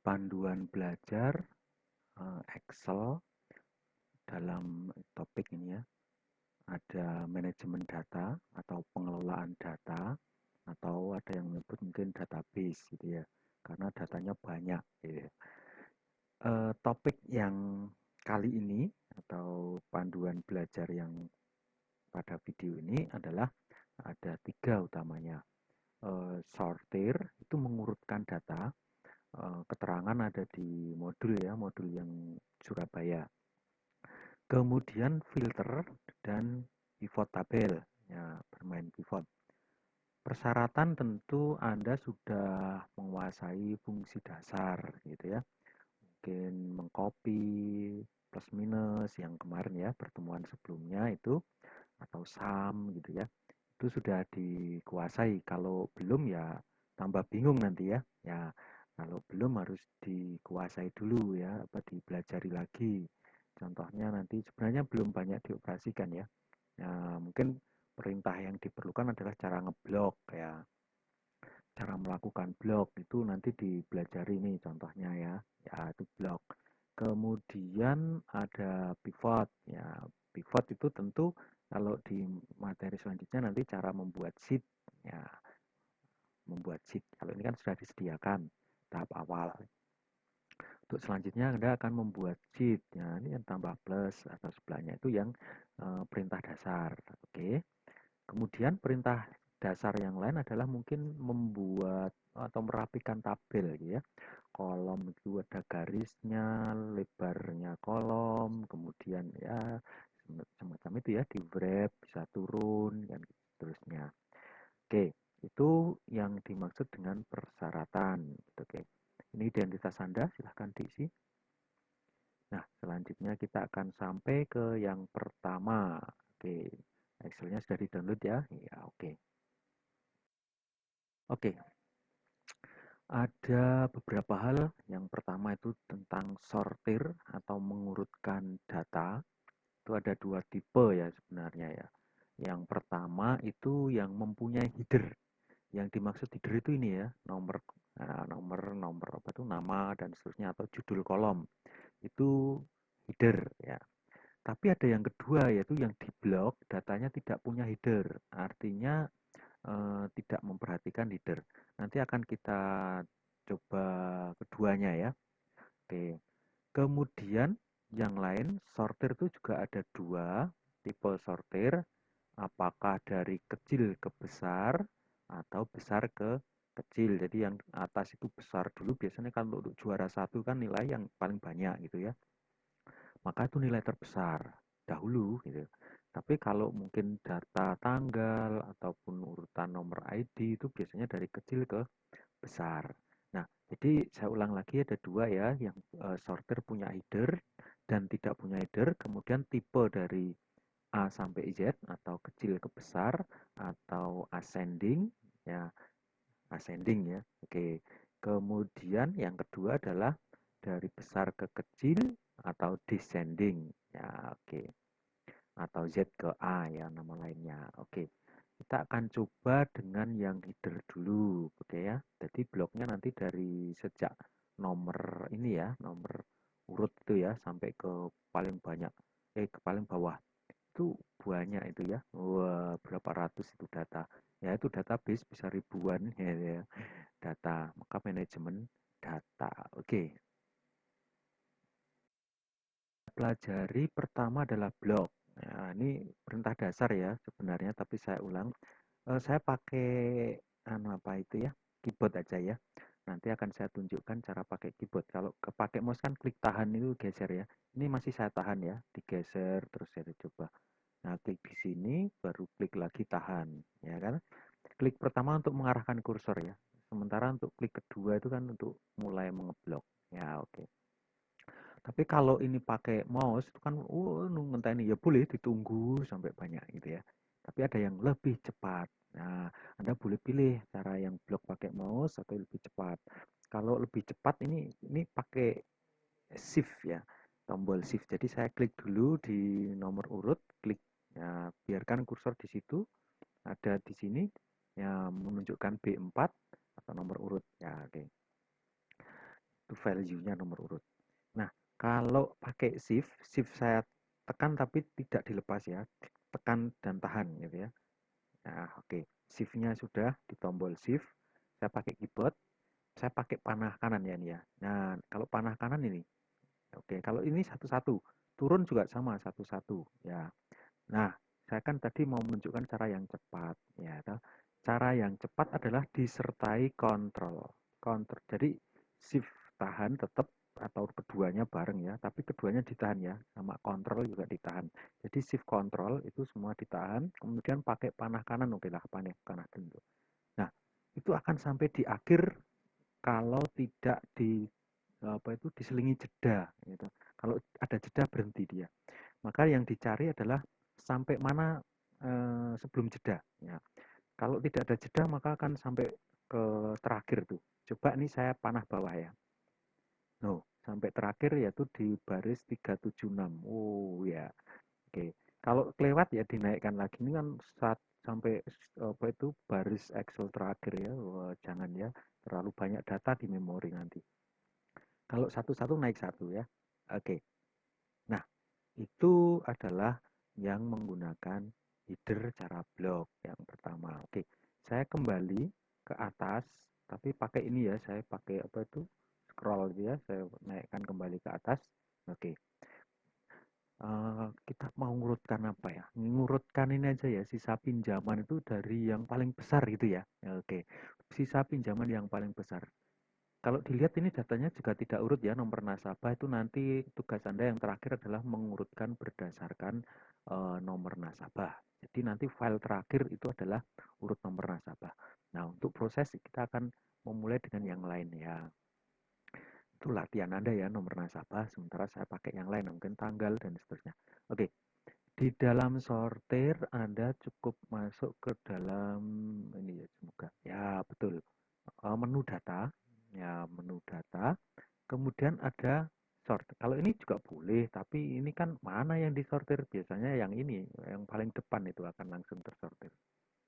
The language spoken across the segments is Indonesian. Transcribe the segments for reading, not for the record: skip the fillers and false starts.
panduan belajar Excel dalam topik ini ya. Ada manajemen data atau pengelolaan data atau ada yang menyebut mungkin database gitu ya. Karena datanya banyak gitu ya. Topik yang kali ini atau panduan belajar yang pada video ini adalah ada 3 utamanya. Sortir itu mengurutkan data. Keterangan ada di modul ya, modul yang Surabaya. Kemudian filter dan pivot tabel, ya bermain pivot. Persyaratan tentu Anda sudah menguasai fungsi dasar gitu ya. Mungkin mengcopy plus minus yang kemarin ya pertemuan sebelumnya itu atau sum gitu ya. Itu sudah dikuasai. Kalau belum ya tambah bingung nanti ya. Ya, kalau belum harus dikuasai dulu ya, apa dipelajari lagi. Contohnya nanti sebenarnya belum banyak dioperasikan ya. Nah, mungkin perintah yang diperlukan adalah cara ngeblok ya. Cara melakukan blok itu nanti dipelajari nih contohnya ya. Ya, itu blok. Kemudian ada pivot ya. Pivot itu tentu kalau di materi selanjutnya nanti cara membuat sheet ya, membuat sheet. Kalau ini kan sudah disediakan tahap awal. Untuk selanjutnya Anda akan membuat sheet. Ya, ini yang tambah plus atau sebelahnya itu yang perintah dasar. Oke. Kemudian perintah dasar yang lain adalah mungkin membuat atau merapikan tabel gitu ya. Kolom itu ada garisnya, lebarnya kolom, kemudian ya semacam itu ya, di wrap bisa turun dan seterusnya. Oke, itu yang dimaksud dengan persyaratan. Oke. Ini identitas Anda, silahkan diisi. Nah, selanjutnya kita akan sampai ke yang pertama. Oke, Excelnya sudah di-download ya. Ya, oke. Oke, ada beberapa hal. Yang pertama itu tentang sortir atau mengurutkan data. Itu ada 2 tipe ya sebenarnya ya. Yang pertama itu yang mempunyai header. Yang dimaksud header itu ini ya, nomor apa tuh, nama dan seterusnya atau judul kolom. Itu header ya. Tapi ada yang kedua yaitu yang di blok datanya tidak punya header. Artinya tidak memperhatikan header. Nanti akan kita coba keduanya ya. Oke. Kemudian yang lain sortir itu juga ada 2 tipe sortir. Apakah dari kecil ke besar atau besar ke kecil. Jadi yang atas itu besar dulu biasanya kan untuk juara 1 kan nilai yang paling banyak gitu ya. Maka itu nilai terbesar dahulu gitu. Tapi kalau mungkin data tanggal ataupun urutan nomor ID itu biasanya dari kecil ke besar. Nah, jadi saya ulang lagi ada 2 ya, yang sortir punya header dan tidak punya header, kemudian tipe dari A sampai Z atau kecil ke besar atau ascending ya, ascending ya. Oke. Kemudian yang kedua adalah dari besar ke kecil atau descending ya, oke. Atau Z ke A ya nama lainnya. Oke. Kita akan coba dengan yang header dulu, oke ya. Jadi bloknya nanti dari sejak nomor ini ya, nomor urut itu ya sampai ke paling banyak ke paling bawah itu banyak itu ya. Wah, berapa ratus itu data. Ya itu database bisa ribuan ya, data. Maka manajemen data. Oke. Pelajari pertama adalah blok. Nah, ini perintah dasar ya sebenarnya, tapi saya ulang. Saya pakai apa itu ya? Keyboard aja ya. Nanti akan saya tunjukkan cara pakai keyboard. Kalau pakai mouse kan klik tahan itu geser ya. Ini masih saya tahan ya, digeser terus saya coba. Nah, klik di sini, baru klik lagi tahan, ya kan? Klik pertama untuk mengarahkan kursor ya. Sementara untuk klik kedua itu kan untuk mulai mengeblok. Ya, oke. Tapi kalau ini pakai mouse itu kan nunggu ini ya boleh ditunggu sampai banyak gitu ya. Tapi ada yang lebih cepat. Nah, Anda boleh pilih cara yang blok pakai mouse atau lebih cepat. Kalau lebih cepat ini pakai shift ya, tombol shift. Jadi saya klik dulu di nomor urut, klik ya, biarkan kursor di situ, ada di sini ya menunjukkan B4 atau nomor urut ya, oke. itu value-nya nomor urut. Nah, kalau pakai shift, shift saya tekan tapi tidak dilepas ya, tekan dan tahan gitu ya. Nah, oke, shift-nya sudah di tombol shift, saya pakai keyboard, saya pakai panah kanan ya ini ya. Nah, kalau panah kanan ini, oke, kalau ini satu-satu, turun juga sama satu-satu ya. Nah, saya kan tadi mau menunjukkan cara yang cepat ya. Cara yang cepat adalah disertai kontrol. Kontrol. Jadi shift tahan tetap atau keduanya bareng ya, tapi keduanya ditahan ya, sama kontrol juga ditahan. Jadi shift kontrol itu semua ditahan, kemudian pakai panah kanan, oke lah panah kanan dulu. Nah, itu akan sampai di akhir kalau tidak di apa itu diselingi jeda gitu. Kalau ada jeda berhenti dia. Maka yang dicari adalah sampai mana sebelum jeda. Ya. Kalau tidak ada jeda maka akan sampai ke terakhir tuh. Coba nih saya panah bawah ya. No, sampai terakhir yaitu di baris 376. Oh ya. Oke. Kalau kelewat ya dinaikkan lagi. Ini kan saat sampai apa itu baris Excel terakhir ya. Wah, jangan ya terlalu banyak data di memori nanti. Kalau satu-satu naik satu ya. Oke. Nah, itu adalah yang menggunakan header cara blok yang pertama. Oke, saya kembali ke atas, tapi pakai ini ya, saya pakai apa itu scroll ya, saya naikkan kembali ke atas. Oke, kita mau ngurutkan apa ya? Ngurutkan ini aja ya, sisa pinjaman itu dari yang paling besar gitu ya. Oke, sisa pinjaman yang paling besar. Kalau dilihat ini datanya juga tidak urut ya, nomor nasabah itu nanti tugas Anda yang terakhir adalah mengurutkan berdasarkan nomor nasabah. Jadi nanti file terakhir itu adalah urut nomor nasabah. Nah, untuk proses kita akan memulai dengan yang lain ya. Itu latihan Anda ya, nomor nasabah, sementara saya pakai yang lain, mungkin tanggal dan seterusnya. Oke, di dalam sortir Anda cukup masuk ke dalam ini ya, semoga. Ya, betul. Menu data, ya menu data. Kemudian ada sort. Kalau ini juga boleh, tapi ini kan mana yang disortir? Biasanya yang ini, yang paling depan itu akan langsung tersortir.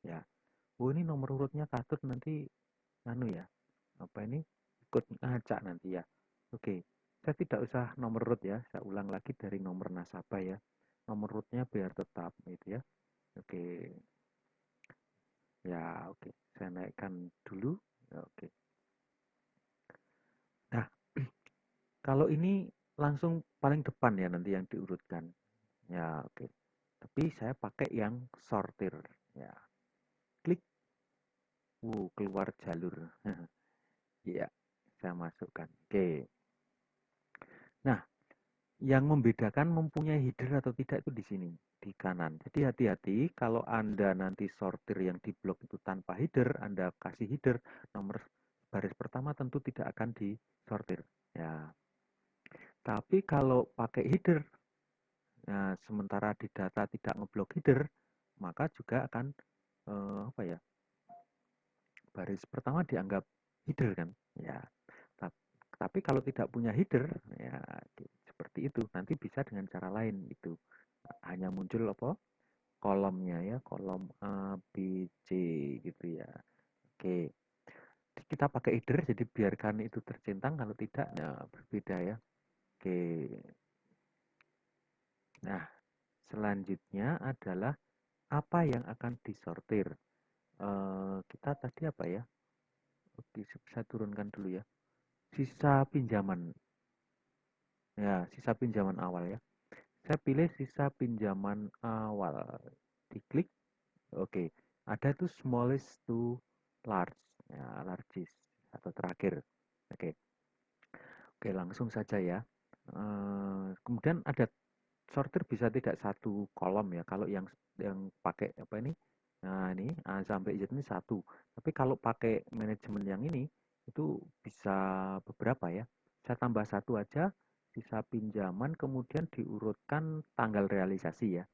Ya. Oh, ini nomor urutnya katut nanti anu ya. Apa ini? Ikut ngacak nanti ya. Oke. Saya tidak usah nomor urut ya. Saya ulang lagi dari nomor nasabah ya. Nomor urutnya biar tetap gitu ya. Oke. Ya, oke. Saya naikkan dulu. Ya, oke. Nah, kalau ini langsung paling depan ya nanti yang diurutkan. Ya, oke. Tapi saya pakai yang sortir. Ya, klik. Keluar jalur. Iya, saya masukkan. Oke. Nah, yang membedakan mempunyai header atau tidak itu di sini, di kanan. Jadi hati-hati kalau Anda nanti sortir yang di blok itu tanpa header, Anda kasih header, nomor baris pertama tentu tidak akan disortir. Ya. Tapi kalau pakai header, nah, sementara di data tidak ngeblok header, maka juga akan apa ya? Baris pertama dianggap header kan? Ya. Tapi kalau tidak punya header, ya seperti itu. Nanti bisa dengan cara lain itu. Hanya muncul apa? Kolomnya ya, kolom A, B, C gitu ya. Oke. Kita pakai header jadi biarkan itu tercentang, kalau tidak ya berbeda ya. Oke. Nah, selanjutnya adalah apa yang akan disortir. Kita tadi apa ya? Oke, saya turunkan dulu ya. Sisa pinjaman. Ya, sisa pinjaman awal ya. Saya pilih sisa pinjaman awal. Diklik. Oke. Ada tuh smallest to large. Ya, largest atau terakhir. Oke. Oke, langsung saja ya. Kemudian ada sortir bisa tidak satu kolom ya. Kalau yang pakai apa ini? Nah, ini A sampai Z ini satu. Tapi kalau pakai manajemen yang ini itu bisa beberapa ya. Saya tambah satu aja, sisa pinjaman, kemudian diurutkan tanggal realisasi ya.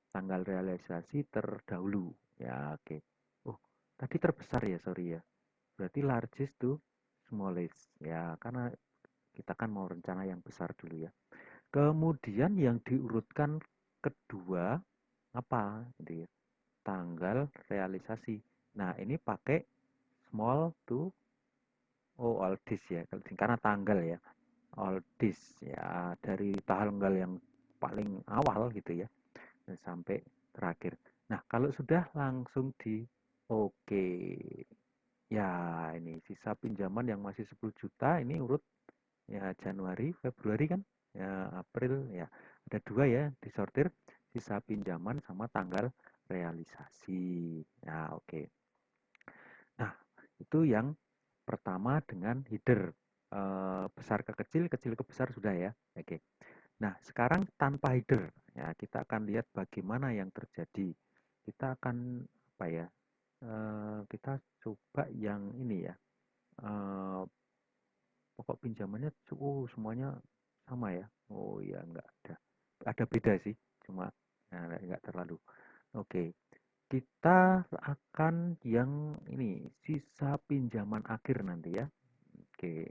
Tanggal realisasi terdahulu. Ya, oke. Oh, tadi terbesar ya, sorry ya. Berarti largest to smallest. Ya, karena kita kan mau rencana yang besar dulu ya. Kemudian yang diurutkan kedua apa? Jadi tanggal realisasi. Nah, ini pakai small to all this ya, karena tanggal ya, all this ya, dari tanggal yang paling awal gitu ya sampai terakhir. Nah, kalau sudah langsung di oke. Ya, ini sisa pinjaman yang masih 10 juta ini urut ya Januari, Februari kan? Ya, April ya. Ada dua ya disortir sisa pinjaman sama tanggal realisasi. Ya, oke. Nah, itu yang pertama dengan header. Besar ke kecil, kecil ke besar sudah ya. Oke. Nah, sekarang tanpa header, ya kita akan lihat bagaimana yang terjadi. Kita akan apa ya? Kita coba yang ini ya. Eh, Pokok pinjamannya, semuanya sama ya. Oh ya, enggak ada. Ada beda sih, cuma ya, enggak terlalu. Oke, kita akan yang ini sisa pinjaman akhir nanti ya. Oke,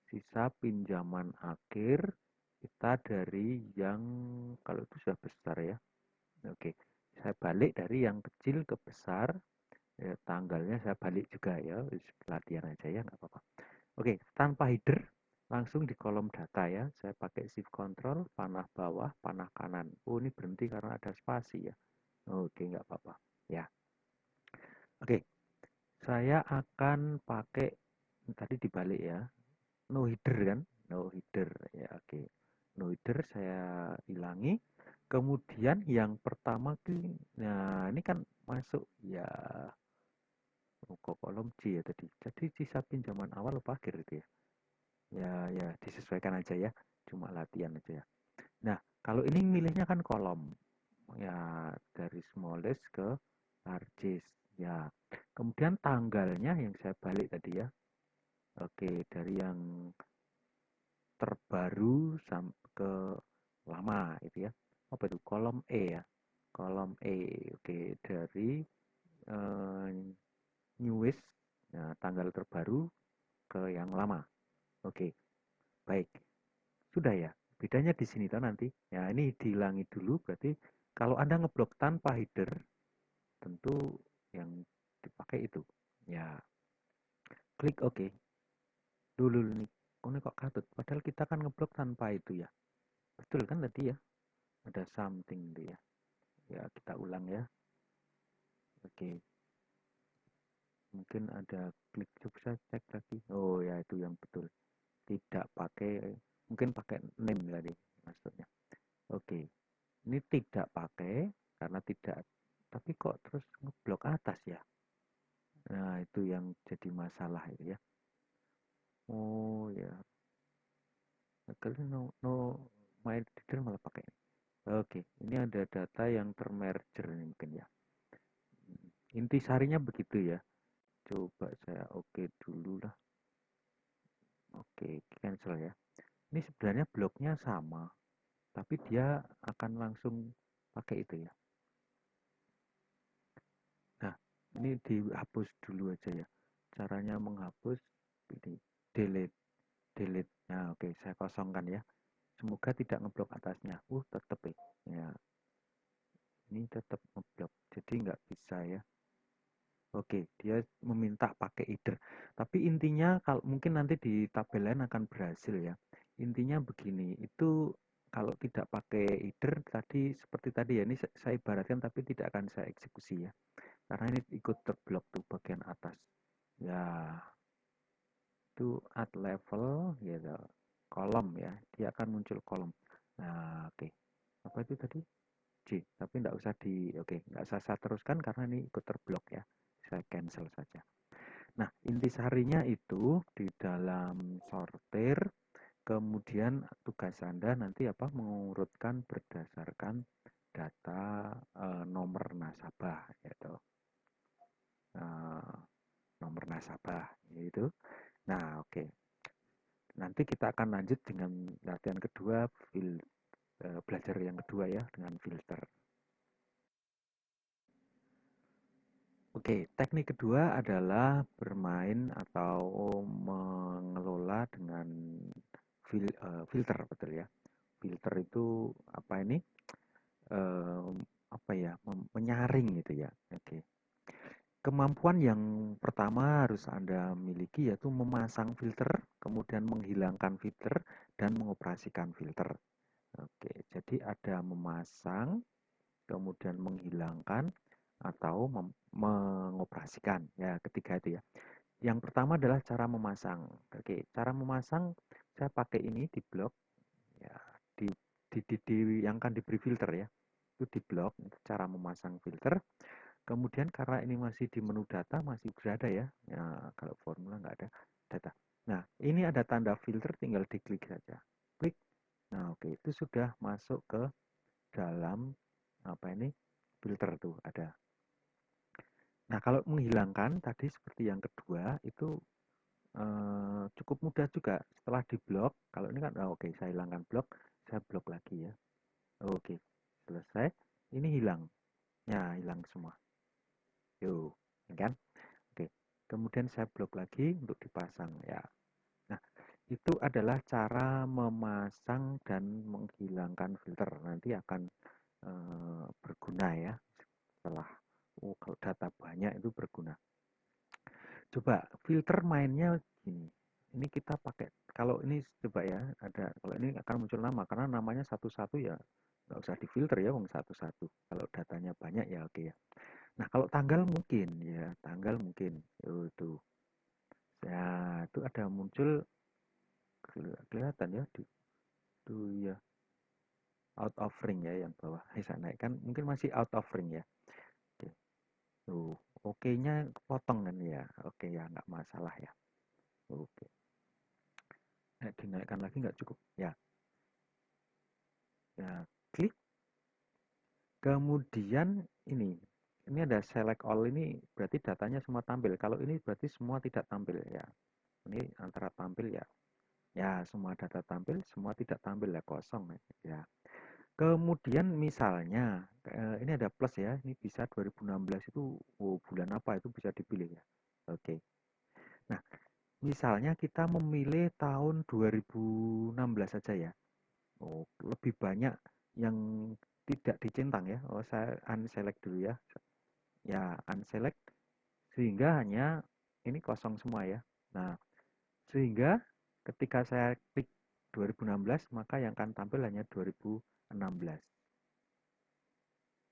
sisa pinjaman akhir kita dari yang kalau itu sudah besar ya. Oke, saya balik dari yang kecil ke besar. Ya, tanggalnya saya balik juga ya, latihan aja ya, nggak apa-apa. Oke, tanpa header, langsung di kolom data ya. Saya pakai shift control, panah bawah, panah kanan. Oh, ini berhenti karena ada spasi ya. Oke, nggak apa-apa. Ya, oke. Saya akan pakai tadi dibalik ya. No header kan? No header ya, oke. No header saya hilangi. Kemudian yang pertama nah ini kan masuk ya ke kolom C ya tadi. Jadi sisa pinjaman awal apa akhir itu ya? Ya, ya disesuaikan aja ya. Cuma latihan aja ya. Nah, kalau ini milihnya kan kolom. Ya, dari smallest ke largest. Ya. Kemudian tanggalnya yang saya balik tadi ya. Oke, dari yang terbaru sampai ke lama itu ya. Apa itu? Kolom E ya. Kolom E. Oke, dari eh, newest, nah, tanggal terbaru ke yang lama. Oke, baik. Sudah ya. Bedanya di sini tuh nanti. Ya, ini dihilangi dulu berarti kalau Anda ngeblok tanpa header, tentu yang dipakai itu. Ya, klik OK. Dulu nih. Oh, ini kok katut. Padahal kita kan ngeblok tanpa itu ya. Betul kan tadi ya? Ada something tuh ya. Ya, kita ulang ya. Oke. Mungkin ada klik, coba saya cek lagi. Oh ya, itu yang betul. Tidak pakai, mungkin pakai name tadi maksudnya. Oke. Ini tidak pakai karena tidak, tapi kok terus ngeblok atas ya. Nah, itu yang jadi masalah itu ya. Oh ya, kalau no my reader malah pakai. Oke, ini ada data yang termerger ini mungkin ya. Intisarinya begitu ya. Coba saya oke dulu lah. Oke, cancel ya. Ini sebenarnya bloknya sama, tapi dia akan langsung pakai itu ya. Nah, ini dihapus dulu aja ya. Caranya menghapus ini delete, delete. Nah, oke, saya kosongkan ya. Semoga tidak ngeblok atasnya. Tetap ya. Ya, ini tetap ngeblok. Jadi nggak bisa ya. Oke, dia meminta pakai header. Tapi intinya kalau mungkin nanti di tabel lain akan berhasil ya. Intinya begini, itu kalau tidak pakai header tadi seperti tadi ya, ini saya ibaratkan tapi tidak akan saya eksekusi ya. Karena ini ikut terblok tuh bagian atas. Ya, itu add level gitu. Kolom ya, dia akan muncul kolom. Nah, oke. Apa itu tadi? C, tapi nggak usah oke, nggak usah saya teruskan karena ini ikut terblok ya. Saya cancel saja. Nah, intisarinya itu di dalam sortir, kemudian tugas Anda nanti apa mengurutkan berdasarkan data nomor nasabah yaitu eh, nomor nasabah yaitu. Nah, oke. Nanti kita akan lanjut dengan latihan kedua, belajar yang kedua ya dengan filter. Oke, teknik kedua adalah bermain atau mengelola dengan filter, betul ya. Filter itu apa ini? Apa ya? Menyaring gitu ya. Oke. Kemampuan yang pertama harus Anda miliki yaitu memasang filter, kemudian menghilangkan filter, dan mengoperasikan filter. Oke, jadi ada memasang, kemudian menghilangkan, atau mengoperasikan. Ya, ketiga itu ya. Yang pertama adalah cara memasang. Oke, cara memasang saya pakai ini di blog ya, di yang kan diberi filter ya. Itu di blog, itu cara memasang filter. Kemudian karena ini masih di menu data, masih berada ya. Ya, kalau formula nggak ada data. Nah, ini ada tanda filter, tinggal diklik saja. Klik. Nah, oke, itu sudah masuk ke dalam apa ini filter tuh ada. Nah, kalau menghilangkan tadi seperti yang kedua itu cukup mudah juga. Setelah diblok, kalau ini kan oke, saya hilangkan blok, saya blok lagi ya. Oke, selesai. Ini hilang. Ya, hilang semua. Yuk, ya kan? Oke. Kemudian saya blok lagi untuk dipasang ya. Nah, itu adalah cara memasang dan menghilangkan filter. Nanti akan berguna ya setelah kalau data banyak itu berguna. Coba filter mainnya gini. Ini kita pakai kalau ini coba ya ada kalau ini akan muncul nama karena namanya satu-satu ya nggak usah difilter ya wong satu-satu. Kalau datanya banyak ya oke ya. Nah kalau tanggal mungkin ya tanggal mungkin itu ya itu ada muncul kelihatan ya itu ya out of ring ya yang bawah saya naikkan mungkin masih out of ring ya. Oke. Tuh oke-nya potong kan ya oke ya nggak masalah ya oke. Dinaikkan lagi nggak cukup ya ya klik kemudian ini ada select all ini berarti datanya semua tampil kalau ini berarti semua tidak tampil ya ini antara tampil ya ya semua data tampil semua tidak tampil ya kosong ya kemudian misalnya ini ada plus ya ini bisa 2016 itu bulan apa itu bisa dipilih ya oke nah misalnya kita memilih tahun 2016 saja ya. Oh, lebih banyak yang tidak dicentang ya. Oh, saya unselect dulu ya. Ya, unselect sehingga hanya ini kosong semua ya. Nah, sehingga ketika saya klik 2016 maka yang akan tampil hanya 2016.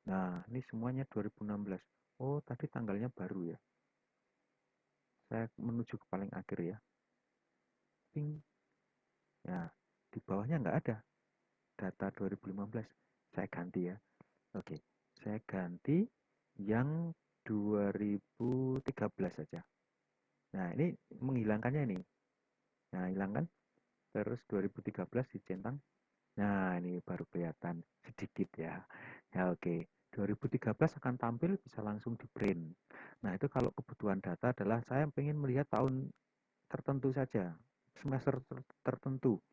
Nah, ini semuanya 2016. Oh, tadi tanggalnya baru ya. Saya menuju ke paling akhir ya. Ping. Ya, di bawahnya nggak ada data 2015. Saya ganti ya. Oke, saya ganti yang 2013 saja. Nah, ini menghilangkannya ini. Nah, hilangkan. Terus 2013 dicentang. Nah, ini baru kelihatan sedikit ya. Ya, oke. 2013 akan tampil bisa langsung di print. Nah, itu kalau kebutuhan data adalah saya ingin melihat tahun tertentu saja, semester tertentu,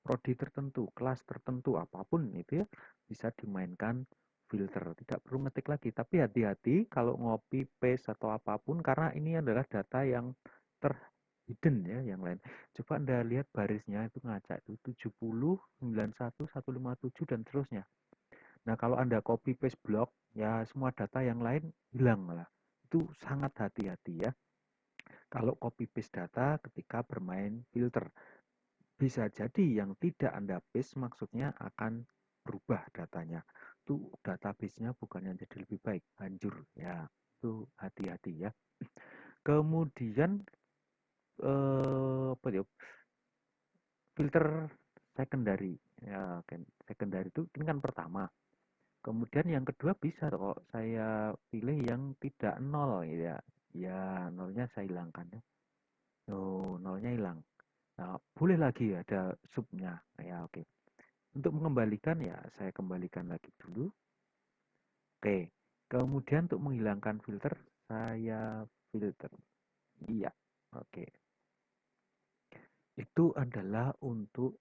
prodi tertentu, kelas tertentu, apapun itu ya bisa dimainkan filter. Tidak perlu ngetik lagi, tapi hati-hati kalau ngopi, paste atau apapun karena ini adalah data yang terhidden ya yang lain. Coba Anda lihat barisnya itu ngacak itu 70, 91, 157 dan seterusnya. Nah, kalau Anda copy paste blok ya semua data yang lain hilang malah. Itu sangat hati-hati ya. Kalau copy paste data ketika bermain filter bisa jadi yang tidak Anda paste maksudnya akan berubah datanya. Itu database-nya bukannya jadi lebih baik, hancur ya. Itu hati-hati ya. Kemudian apa ya? Filter secondary. Ya, kan secondary itu ini kan pertama. Kemudian yang kedua bisa kok saya pilih yang tidak nol ya. Ya, nolnya saya hilangkan ya. Oh, nolnya hilang. Nah, boleh lagi ada subnya. Ya, oke. Untuk mengembalikan ya saya kembalikan lagi dulu. Oke. Kemudian untuk menghilangkan filter saya filter. Iya. Oke. Itu adalah untuk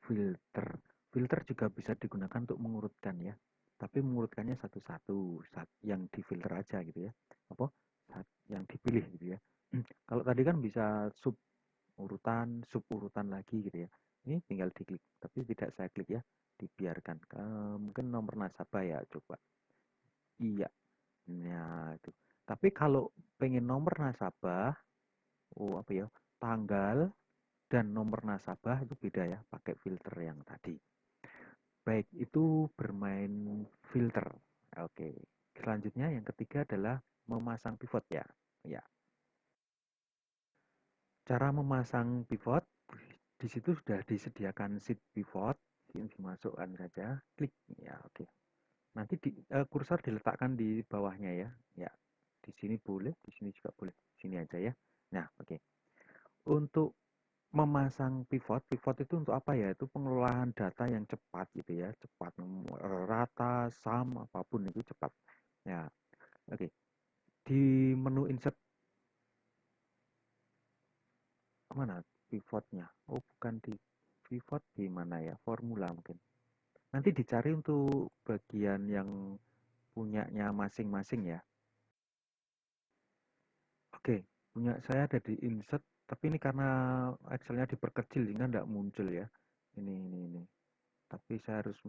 filter. Filter juga bisa digunakan untuk mengurutkan ya. Tapi mengurutkannya satu-satu yang difilter aja gitu ya. Apa? Yang dipilih gitu ya. Kalau tadi kan bisa sub urutan lagi gitu ya. Ini tinggal diklik, tapi tidak saya klik ya, dibiarkan. Mungkin nomor nasabah ya, coba. Iya, nah itu. Tapi kalau pengen nomor nasabah, oh apa ya, tanggal dan nomor nasabah itu beda ya, pakai filter yang tadi. Baik, itu bermain filter. Oke. Selanjutnya yang ketiga adalah memasang pivot ya. Ya. Cara memasang pivot, di situ sudah disediakan sheet pivot, ini dimasukkan saja, klik. Ya, oke. Nanti kursor diletakkan di bawahnya ya. Ya. Di sini boleh, di sini juga boleh. Sini aja ya. Nah, oke. Untuk memasang pivot, pivot itu untuk apa ya? Itu pengelolaan data yang cepat gitu ya, cepat rata, sum, apapun itu cepat. Ya, oke. Di menu insert mana pivotnya? Oh, bukan di pivot di mana ya? Formula mungkin. Nanti dicari untuk bagian yang punyanya masing-masing ya. Oke, punya saya ada di insert, tapi ini karena Excelnya diperkecil sehingga nggak muncul ya. Ini. Tapi saya harus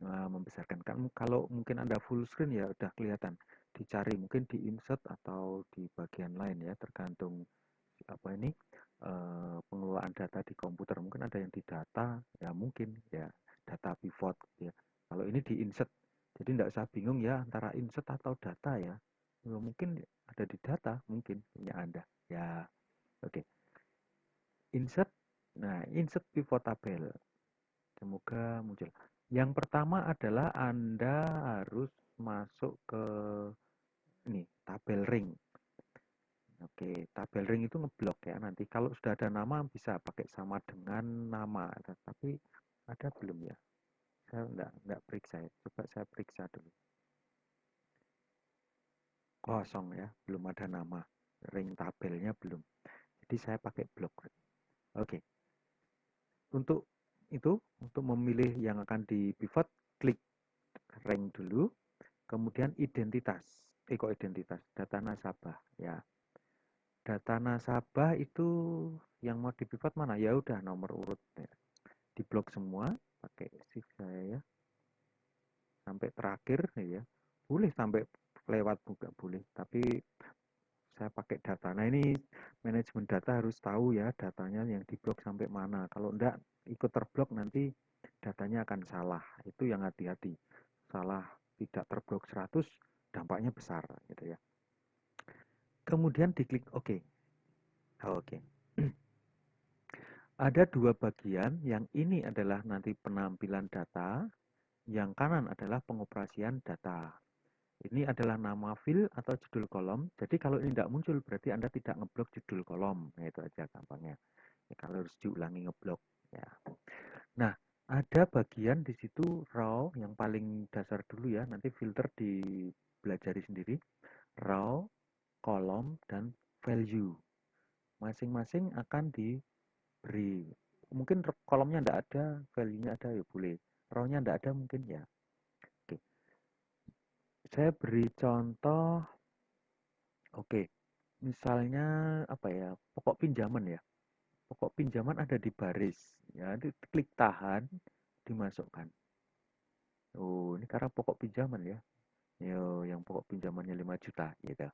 membesarkan. Kan kalau mungkin Anda full screen ya udah kelihatan. Dicari mungkin di insert atau di bagian lain ya, tergantung apa ini pengelolaan data di komputer. Mungkin ada yang di data, ya mungkin ya data pivot gitu ya. Kalau ini di insert, jadi tidak usah bingung ya antara insert atau data ya. Ya, mungkin ada di data, mungkin punya Anda. Ya, oke. Insert. Nah, insert pivot tabel. Semoga muncul. Yang pertama adalah Anda harus masuk ke ini, tabel ring. Oke, tabel ring itu ngeblok ya. Nanti kalau sudah ada nama bisa pakai sama dengan nama. Tapi ada belum ya? Saya enggak periksa ya. Coba saya periksa dulu. Kosong ya, belum ada nama. Ring tabelnya belum. Jadi saya pakai blok. Oke. Untuk itu, untuk memilih yang akan di pivot, klik rank dulu. Kemudian identitas, kok identitas, data nasabah ya. Data nasabah itu yang mau di pivot mana? Ya udah nomor urut ya. Diblok semua pakai shift saya ya. Sampai terakhir ya. Boleh sampai lewat juga boleh, tapi saya pakai data. Nah, ini manajemen data harus tahu ya datanya yang diblok sampai mana. Kalau enggak ikut terblok nanti datanya akan salah. Itu yang hati-hati. Salah tidak terblok 100 dampaknya besar gitu ya. Kemudian diklik OK. Oke. Ada dua bagian, yang ini adalah nanti penampilan data, yang kanan adalah pengoperasian data. Ini adalah nama field atau judul kolom. Jadi kalau ini tidak muncul berarti Anda tidak ngeblok judul kolom. Nah, itu aja gampangnya. Ya, kalau harus diulangi ngeblok ya. Nah, ada bagian di situ raw yang paling dasar dulu ya. Nanti filter dipelajari sendiri. Raw, kolom, dan value. Masing-masing akan diberi. Mungkin kolomnya tidak ada, value-nya ada ya boleh. Raw-nya tidak ada mungkin ya. Oke. Saya beri contoh. Oke. Misalnya apa ya? Pokok pinjaman ya. Pokok pinjaman ada di baris. Ya, klik tahan, dimasukkan. Oh, ini karena pokok pinjaman ya. Yo, yang pokok pinjamannya 5 juta gitu.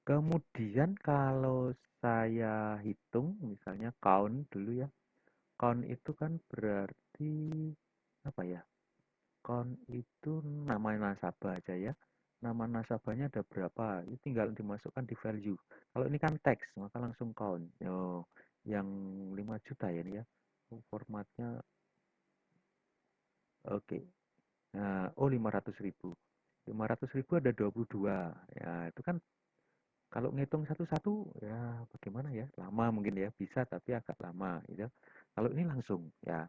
Kemudian kalau saya hitung misalnya count dulu ya. Count itu kan berarti apa ya? Count itu nama nasabah aja ya. Nama nasabahnya ada berapa? Ini tinggal dimasukkan di value. Kalau ini kan teks, maka langsung count. Oh, yang 5 juta ya ini ya. Oh, formatnya oke. Okay. Nah, oh 500.000. 500.000 ada 22. Ya, itu kan kalau ngitung satu-satu ya bagaimana ya? Lama mungkin ya, bisa tapi agak lama gitu. Kalau ini langsung ya.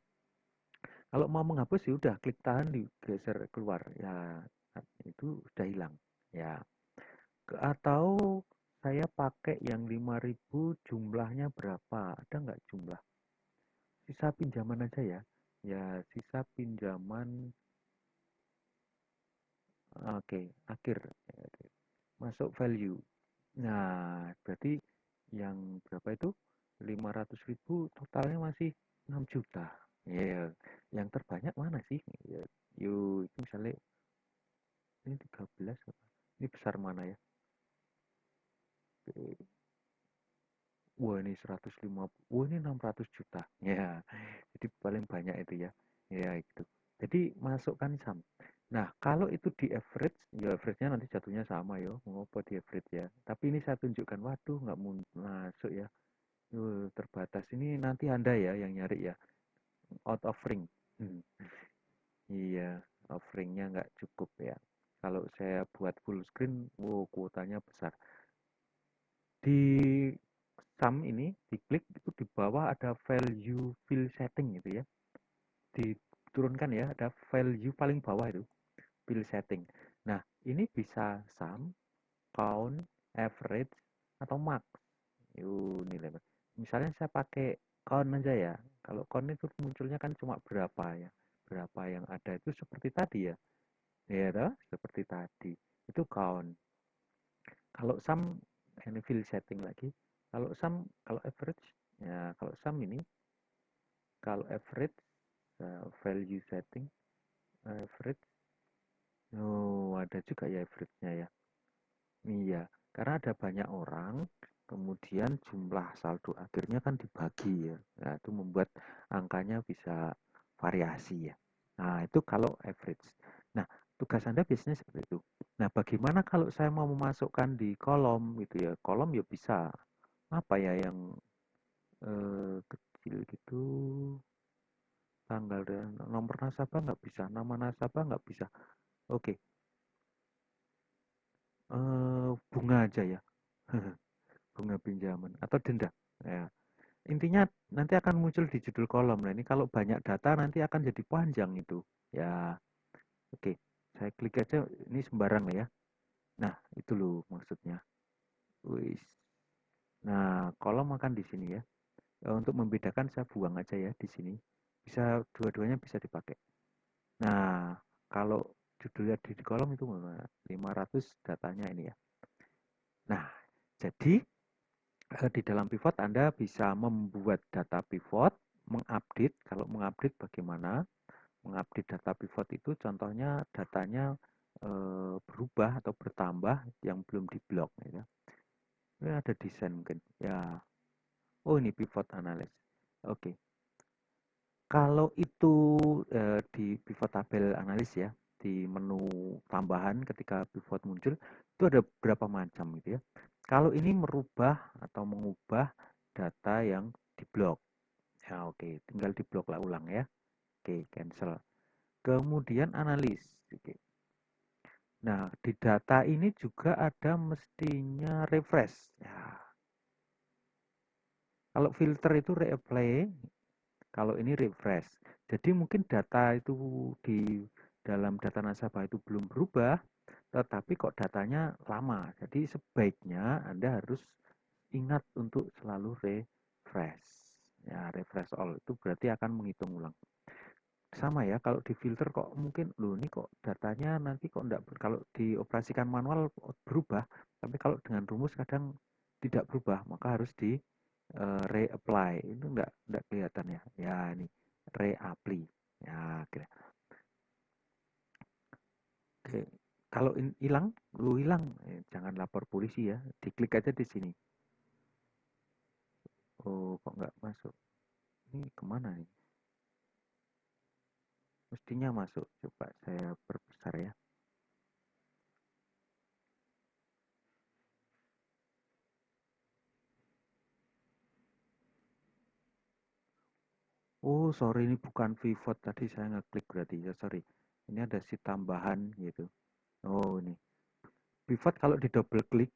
Kalau mau menghapus ya udah klik tahan digeser keluar ya, itu sudah hilang ya. Atau saya pakai yang 5.000 jumlahnya berapa? Ada nggak jumlah? Sisa pinjaman aja ya. Ya, sisa pinjaman. Oke, akhir. Masuk value. Nah, berarti yang berapa itu? 500.000 totalnya masih 6 juta. Ya, yeah. Yang terbanyak mana sih? Ya, yuk, itu misalnya ini 13. Ini besar mana ya? Wah ini 150, wah ini 600 juta. Ya, jadi paling banyak itu ya. Ya itu. Jadi masukkan saham. Nah, kalau itu di average, ya average-nya nanti jatuhnya sama ya. Ngopo di average ya. Tapi ini saya tunjukkan, waduh nggak mau masuk ya. Terbatas. Ini nanti Anda ya yang nyari ya. Out of ring. Hmm. Iya, offeringnya nggak cukup ya. Kalau saya buat full screen, wow, kuotanya besar. Di sum ini, diklik itu di bawah ada value fill setting gitu ya. Diturunkan ya, ada value paling bawah itu, fill setting. Nah, ini bisa sum, count, average, atau max. Yuk, nilai. Misalnya saya pakai count aja ya. Kalau count itu munculnya kan cuma berapa ya. Berapa yang ada itu seperti tadi ya. Ya, toh, seperti tadi. Itu count. Kalau sum, ini fill setting lagi. Kalau sum, kalau average, ya kalau sum ini, kalau average, value setting, average, oh ada juga ya average-nya ya. Iya, karena ada banyak orang, kemudian jumlah saldo akhirnya kan dibagi ya. Nah, itu membuat angkanya bisa variasi ya. Nah, itu kalau average. Nah, tugas Anda biasanya seperti itu. Nah, bagaimana kalau saya mau memasukkan di kolom gitu ya? Kolom ya bisa apa ya yang kecil gitu, tanggal dan nomor nasabah nggak bisa, nama nasabah nggak bisa. Oke, bunga aja ya. Bunga pinjaman atau denda. Ya. Intinya nanti akan muncul di judul kolom. Nah, ini kalau banyak data nanti akan jadi panjang itu. Ya, oke. Saya klik aja ini sembarang ya. Nah, itu loh maksudnya. Wis. Nah, kolom akan di sini ya. Untuk membedakan saya buang aja ya di sini. Bisa dua-duanya bisa dipakai. Nah, kalau judulnya di kolom itu 500 datanya ini ya. Nah, jadi di dalam pivot Anda bisa membuat data pivot, mengupdate. Kalau mengupdate bagaimana? Mengupdate data pivot itu contohnya datanya berubah atau bertambah yang belum diblok ya. Ini ada desain mungkin. Ya. Oh, ini pivot analysis. Oke. Kalau itu di pivot tabel analis ya, di menu tambahan ketika pivot muncul, itu ada beberapa macam gitu ya. Kalau ini merubah atau mengubah data yang diblok. Ya oke, tinggal diblok lah ulang ya. Oke, cancel. Kemudian analis. Oke. Nah, di data ini juga ada mestinya refresh. Ya, kalau filter itu reapply, kalau ini refresh. Jadi mungkin data itu di dalam data nasabah itu belum berubah, tetapi kok datanya lama. Jadi sebaiknya Anda harus ingat untuk selalu refresh. Ya, refresh all itu berarti akan menghitung ulang. Sama ya, kalau di filter kok mungkin, loh ini kok datanya nanti kok enggak, kalau dioperasikan manual berubah, tapi kalau dengan rumus kadang tidak berubah, maka harus di reapply. Itu enggak kelihatan ya. Ya ini reapply. Ya, kira. Oke. Kalau hilang, lu hilang, jangan lapor polisi ya. Diklik aja di sini. Oh, kok nggak masuk? Ini kemana nih? Mestinya masuk. Coba saya perbesar ya. Oh, sorry ini bukan pivot tadi saya ngeklik berarti ya, sorry. Ini ada si tambahan gitu. Oh, ini. Pivot kalau di double klik,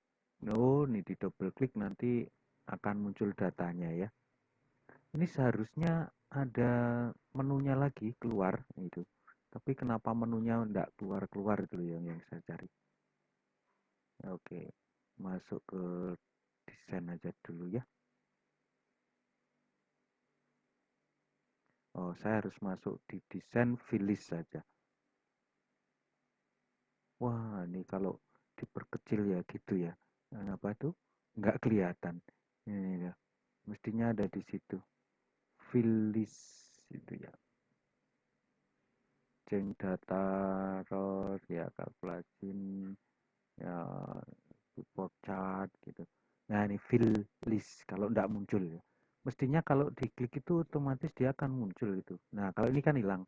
oh, ini di double klik nanti akan muncul datanya ya. Ini seharusnya ada menunya lagi keluar itu. Tapi kenapa menunya enggak keluar-keluar itu yang saya cari. Oke, masuk ke desain aja dulu ya. Oh, saya harus masuk di desain fillis saja. Wah, ini kalau diperkecil ya gitu ya. Apa tuh? Nggak kelihatan. Ini ya. Mestinya ada di situ. Fillis itu ya. Ceng data, terus ya kalkulasi, ya support chart gitu. Nah, ini fill list kalau nggak muncul ya. Mestinya kalau diklik itu otomatis dia akan muncul gitu. Nah, kalau ini kan hilang.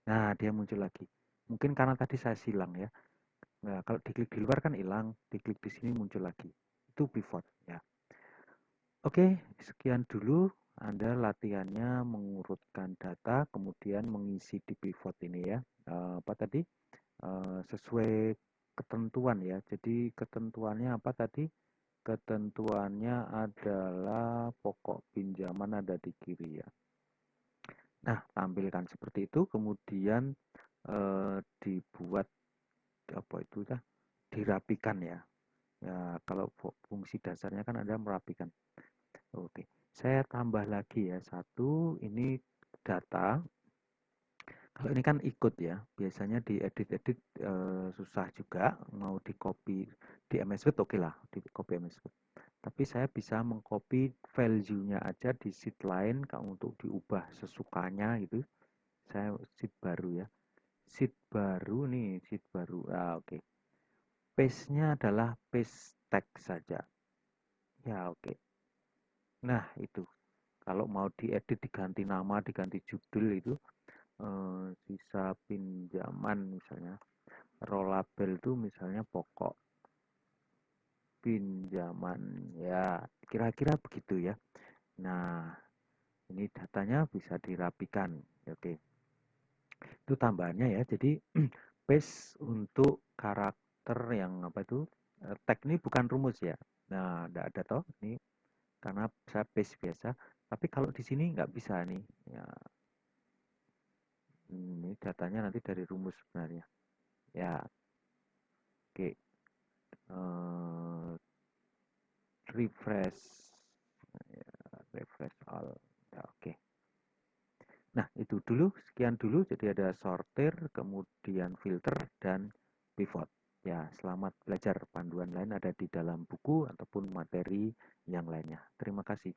Nah, dia muncul lagi. Mungkin karena tadi saya silang ya. Nah, kalau diklik di luar kan hilang, diklik di sini muncul lagi. Itu pivot ya. Oke, sekian dulu Anda latihannya mengurutkan data, kemudian mengisi di pivot ini ya. Apa tadi? Sesuai ketentuan ya. Jadi ketentuannya apa tadi? Ketentuannya adalah pokok pinjaman ada di kiri ya. Nah, tampilkan seperti itu, kemudian dibuat apa itu ya? Dirapikan ya. Ya, kalau fungsi dasarnya kan ada merapikan. Oke, saya tambah lagi ya satu. Ini data. Kalau ini kan ikut ya, biasanya diedit-edit susah juga. Mau di copy di MS Word oke lah, di copy MS Word. Tapi saya bisa mengcopy value-nya aja di sheet lain kalau untuk diubah sesukanya gitu. Saya sheet baru ya. Sheet baru nih, sheet baru. Ah, oke. Paste-nya adalah paste text saja. Ya, oke. Nah, itu. Kalau mau diedit diganti nama, diganti judul itu sisa pinjaman misalnya. Rollable itu misalnya pokok pinjaman. Ya, kira-kira begitu ya. Nah, ini datanya bisa dirapikan. Oke, itu tambahannya ya. Jadi paste untuk karakter yang apa itu tag ini bukan rumus ya. Nah, enggak ada toh ini karena saya paste biasa. Tapi kalau di sini nggak bisa nih. Ya, ini datanya nanti dari rumus sebenarnya. Ya, oke. Eh, refresh, ya, refresh all. Ya, oke. Nah, itu dulu, sekian dulu. Jadi ada sortir, kemudian filter, dan pivot. Ya, selamat belajar. Panduan lain ada di dalam buku ataupun materi yang lainnya. Terima kasih.